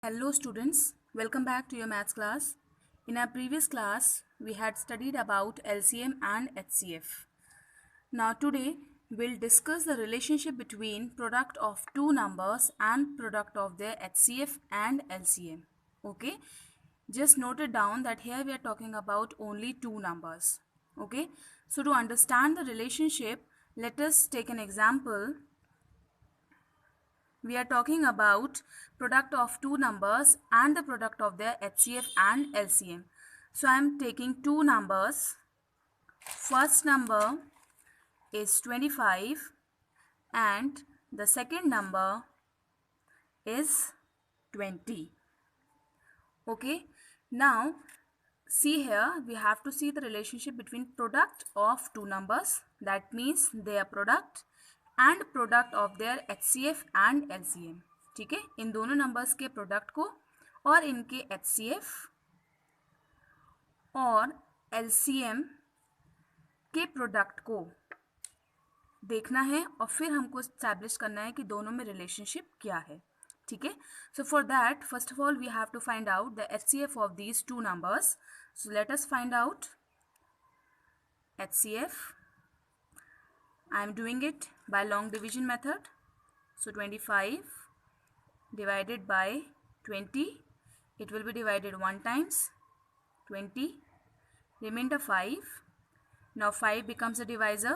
Hello students, welcome back to your maths class. In our previous class, we had studied about LCM and HCF. Now today, we'll discuss the relationship between product of two numbers and product of their HCF and LCM. Okay, just note it down that here we are talking about only two numbers. Okay, so to understand the relationship, let us take an example. We are talking about product of two numbers and the product of their HCF and LCM. So I am taking two numbers. First number is 25 and the second number is 20. Okay. Now see here, we have to see the relationship between product of two numbers, that means their product, and product of there HCF and LCM. ठीक है, इन दोनों numbers के product को और इनके HCF और LCM के product को देखना है और फिर हमको एस्टैब्लिश करना है कि दोनों में रिलेशनशिप क्या है. ठीक है, so for that first of all we have to find out the HCF of these two numbers. So let us find out HCF. I am doing it by long division method. So 25 divided by 20, it will be divided 1 times 20, remainder 5. Now 5 becomes a divisor,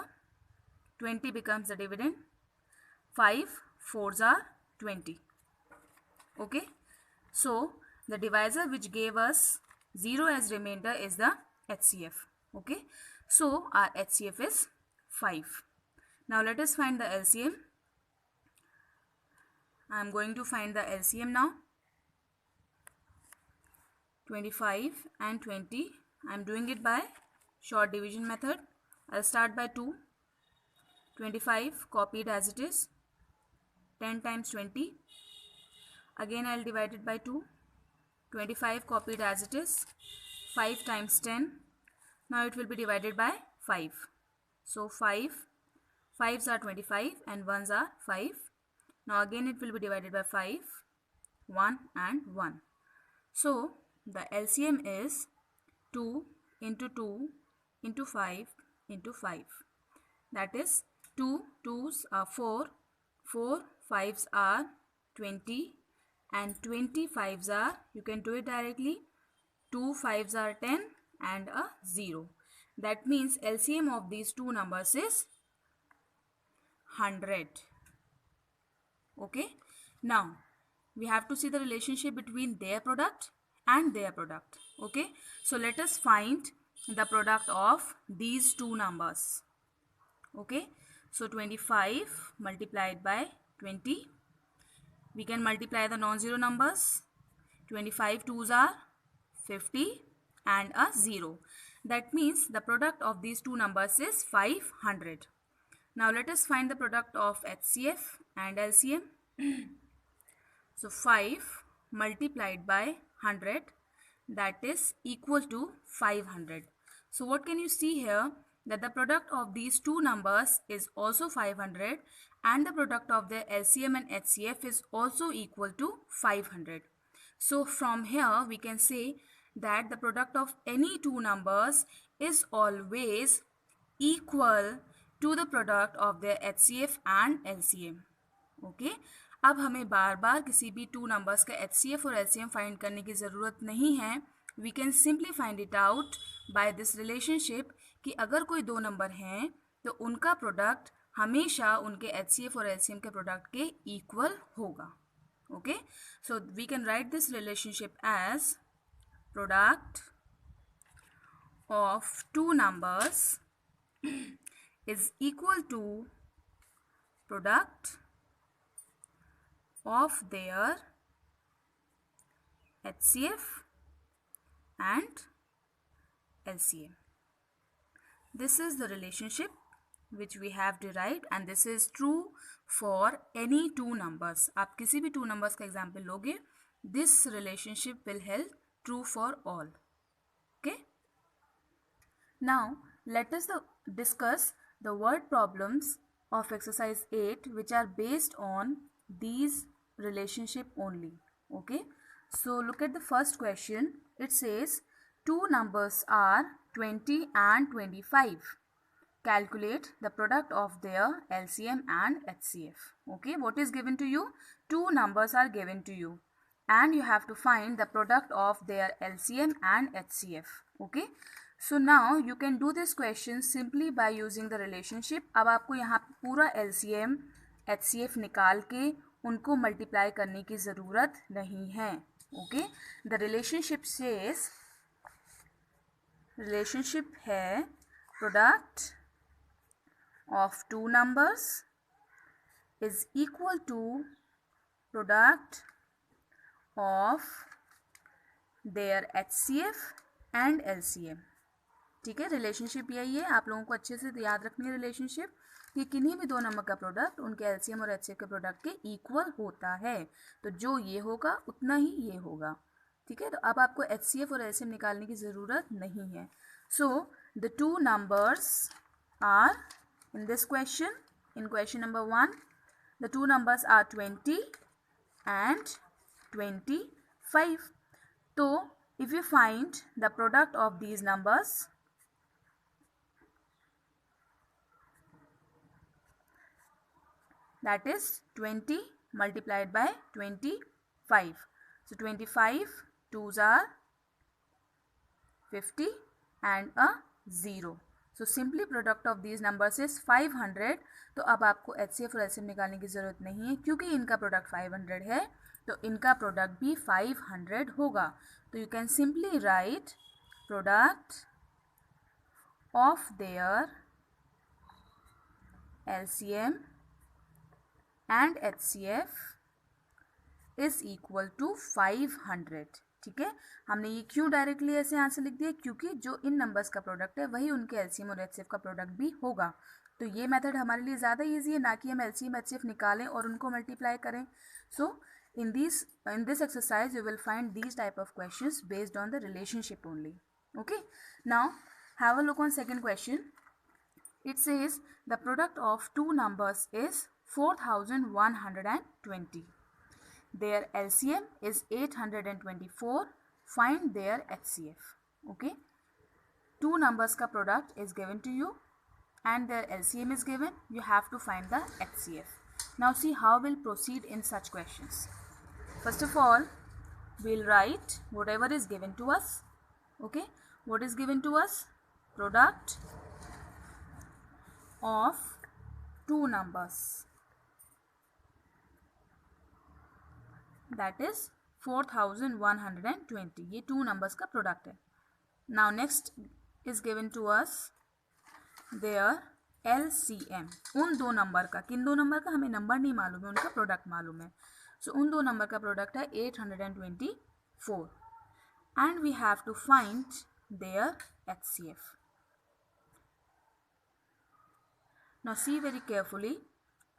20 becomes the dividend. 5 4s are 20. Okay, so the divisor which gave us 0 as remainder is the HCF. Okay, so our HCF is 5. Now let us find the LCM. I am going to find the LCM now. 25 and 20. I am doing it by short division method. I'll start by 2. 25 copied as it is. 10 times 20. Again I'll divide it by 2. 25 copied as it is. 5 times 10. Now it will be divided by 5. So 5. 5s are 25 and 1s are 5. Now again it will be divided by 5, 1 and 1. So the LCM is 2 into 2 into 5 into 5. That is 2 2s are 4, 4 5s are 20 and 25s are, you can do it directly, 2 5s are 10 and a 0. That means LCM of these two numbers is 100. Okay, now we have to see the relationship between their product and their product. Okay, so let us find the product of these two numbers. Okay, so 25 multiplied by 20, we can multiply the non-zero numbers. 25 2s are 50 and a 0. That means the product of these two numbers is 500. Now let us find the product of HCF and LCM. So 5 multiplied by 100, that is equal to 500. So what can you see here? That the product of these two numbers is also 500 and the product of their LCM and HCF is also equal to 500. So from here we can say that the product of any two numbers is always equal to the product of their HCF and LCM. Okay, अब हमें बार बार किसी भी two numbers का HCF और LCM find करने की ज़रूरत नहीं है. We can simply find it out by this relationship कि अगर कोई दो नंबर हैं तो उनका प्रोडक्ट हमेशा उनके HCF और LCM के प्रोडक्ट के इक्वल होगा. Okay, so we can write this relationship as product of two numbers is equal to product of their HCF and LCM. This is the relationship which we have derived and this is true for any two numbers. आप किसी भी two numbers का example लोगे, this relationship will hold true for all. Okay. Now let us discuss the word problems of exercise 8 which are based on these relationship only. Okay, So look at the first question. It says two numbers are 20 and 25. Calculate the product of their LCM and HCF. Okay, what is given to you? Two numbers are given to you and you have to find the product of their LCM and HCF. Okay, so now you can do this question simply by using the relationship. अब आपको यहाँ पूरा LCM HCF निकाल के उनको multiply करने की ज़रूरत नहीं है. Okay, the relationship says, relationship है product of two numbers is equal to product of their HCF and LCM. ठीक है, रिलेशनशिप यही है. आप लोगों को अच्छे से याद रखनी है रिलेशनशिप कि किन्हीं भी दो नंबर का प्रोडक्ट उनके LCM और HCF के प्रोडक्ट के इक्वल होता है. तो जो ये होगा उतना ही ये होगा. ठीक है, तो अब आपको HCF और LCM निकालने की ज़रूरत नहीं है. So the two numbers are in this question, in question number 1, the two numbers are 20 and 25. So if you find the product of these numbers, that is 20 multiplied by 25. So 25 twos are 50 and a 0. So simply product of these numbers is 500. तो अब आपको HCF और LCM निकालने की ज़रूरत नहीं है क्योंकि इनका प्रोडक्ट 500 है तो इनका प्रोडक्ट भी 500 होगा. तो you can simply write product of their LCM and HCF is equal to 500. ठीक है, हमने ये क्यों डायरेक्टली ऐसे आंसर लिख दिया? क्योंकि जो इन नंबर्स का प्रोडक्ट है वही उनके LCM और HCF का प्रोडक्ट भी होगा. तो ये मेथड हमारे लिए ज़्यादा इजी है, ना कि हम LCM HCF निकालें और उनको मल्टीप्लाई करें. सो in this exercise you will find these type of questions based on the relationship only. Okay, now have a look on second question. It says the product of two numbers is 4120. Their LCM is 824. Find their HCF. Okay, two numbers का product is given to you and their LCM is given. You have to find the HCF. Now see how we'll proceed in such questions. First of all, we'll write whatever is given to us. Okay, what is given to us? Product of two numbers, that is 4120. ये two numbers का product है. Now next is given to us their LCM. उन दो number का, किन दो number का? हमें नंबर नहीं मालूम है, उनका प्रोडक्ट मालूम है. सो उन दो नंबर का प्रोडक्ट है 824 and we have to find their HCF. Now see very carefully.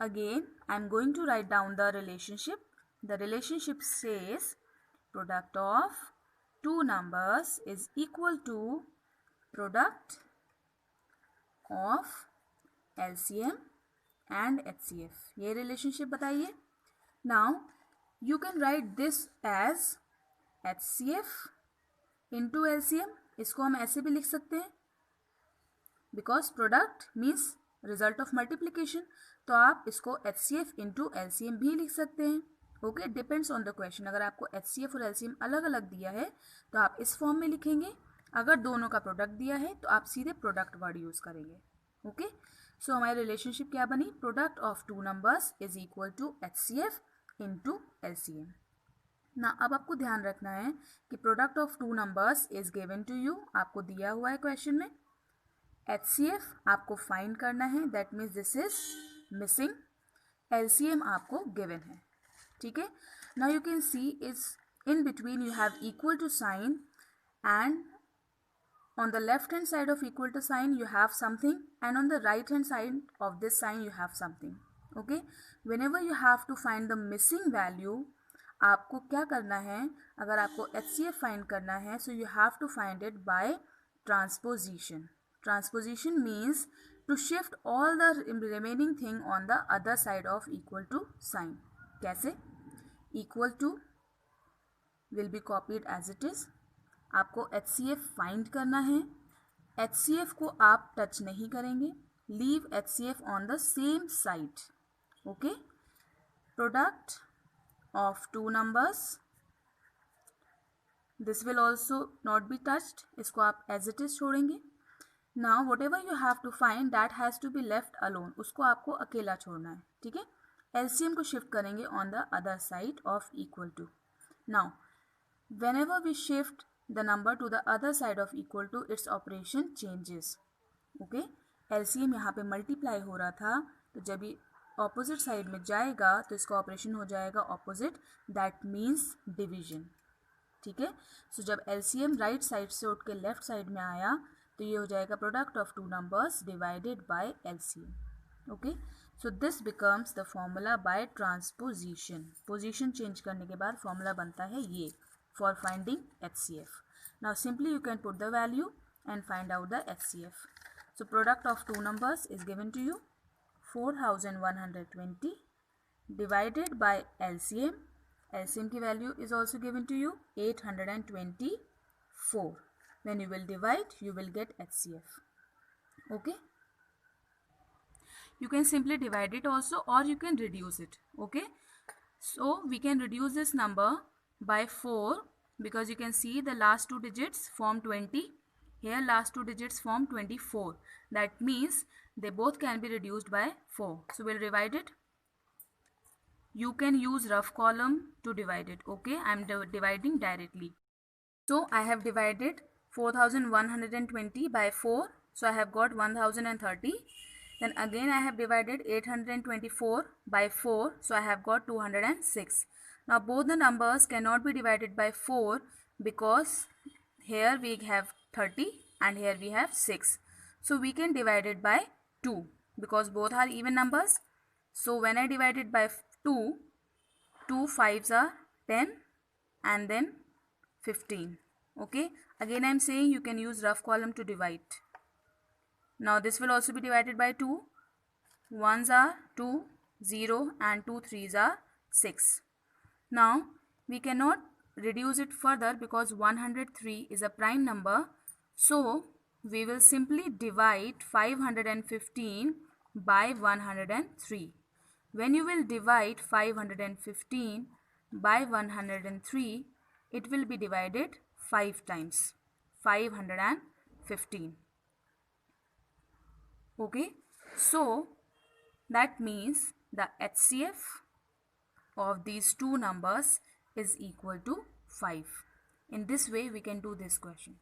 Again I am going to write down the relationship. The relationship says product of two numbers is equal to product of LCM and HCF. ये relationship बताइए. Now you can write this as HCF into LCM. इसको हम ऐसे भी लिख सकते हैं because product means result of multiplication. तो आप इसको HCF into LCM भी लिख सकते हैं. Okay, depends on the question. अगर आपको HCF और LCM अलग अलग दिया है तो आप इस फॉर्म में लिखेंगे. अगर दोनों का प्रोडक्ट दिया है तो आप सीधे प्रोडक्ट वर्ड यूज़ करेंगे. ओके, सो हमारी रिलेशनशिप क्या बनी? Product of two numbers is equal to HCF into LCM. ना अब आपको ध्यान रखना है कि product of two numbers is given to you, आपको दिया हुआ है क्वेश्चन में. HCF आपको फाइंड करना है, that means this is missing. LCM आपको गिवन है. ठीक है, now you can see is in between you have equal to sign and on the left hand side of equal to sign you have something and on the right hand side of this sign you have something. Okay, whenever you have to find the missing value, आपको क्या करना है? अगर आपको HCF find करना है so you have to find it by transposition. Transposition means to shift all the remaining thing on the other side of equal to sign. कैसे? equal to will be copied as it is. आपको HCF find करना है. HCF को आप touch नहीं करेंगे. Leave HCF on the same side. Okay. Product of two numbers. This will also not be touched. इसको आप as it is छोड़ेंगे. Now whatever you have to find that has to be left alone. उसको आपको अकेला छोड़ना है. ठीक है. LCM को शिफ्ट करेंगे on the other side of equal to. Now whenever we shift the number to the other side of equal to, its operation changes. Okay. LCM यहाँ पे मल्टीप्लाई हो रहा था, तो जब ये ऑपोजिट साइड में जाएगा तो इसका ऑपरेशन हो जाएगा ऑपोजिट. That means division. ठीक है. सो जब LCM राइट साइड से उठ के लेफ्ट साइड में आया तो ये हो जाएगा product of two numbers divided by LCM. Okay. So this becomes the formula bye transposition. Position change करने के बाद फॉर्मूला बनता है ये for finding HCF. Now simply you can put the value and find out the HCF. So product of two numbers is given to you 4120 divided by LCM. LCM की value is also given to you 824. When you will divide, you will get HCF. Okay. You can simply divide it also, or you can reduce it. Okay. So we can reduce this number by 4 because you can see the last two digits form 20. Here last two digits form 24. That means they both can be reduced by 4. So we'll divide it. You can use rough column to divide it. Okay, I'm dividing directly. So I have divided 4120 by 4. So I have got 1030. Then again I have divided 824 by 4. So I have got 206. Now both the numbers cannot be divided by 4 because here we have 30 and here we have 6. So we can divide it by 2 because both are even numbers. So when I divide it by 2, 2 5s are 10 and then 15. Okay. Again I am saying you can use rough column to divide. Now this will also be divided by 2. 1s are 2, 0 and 2 3s are 6. Now we cannot reduce it further because 103 is a prime number. So we will simply divide 515 by 103. When you will divide 515 by 103, it will be divided 5 times. 515. Okay. So that means the HCF of these two numbers is equal to 5. In this way we can do this question.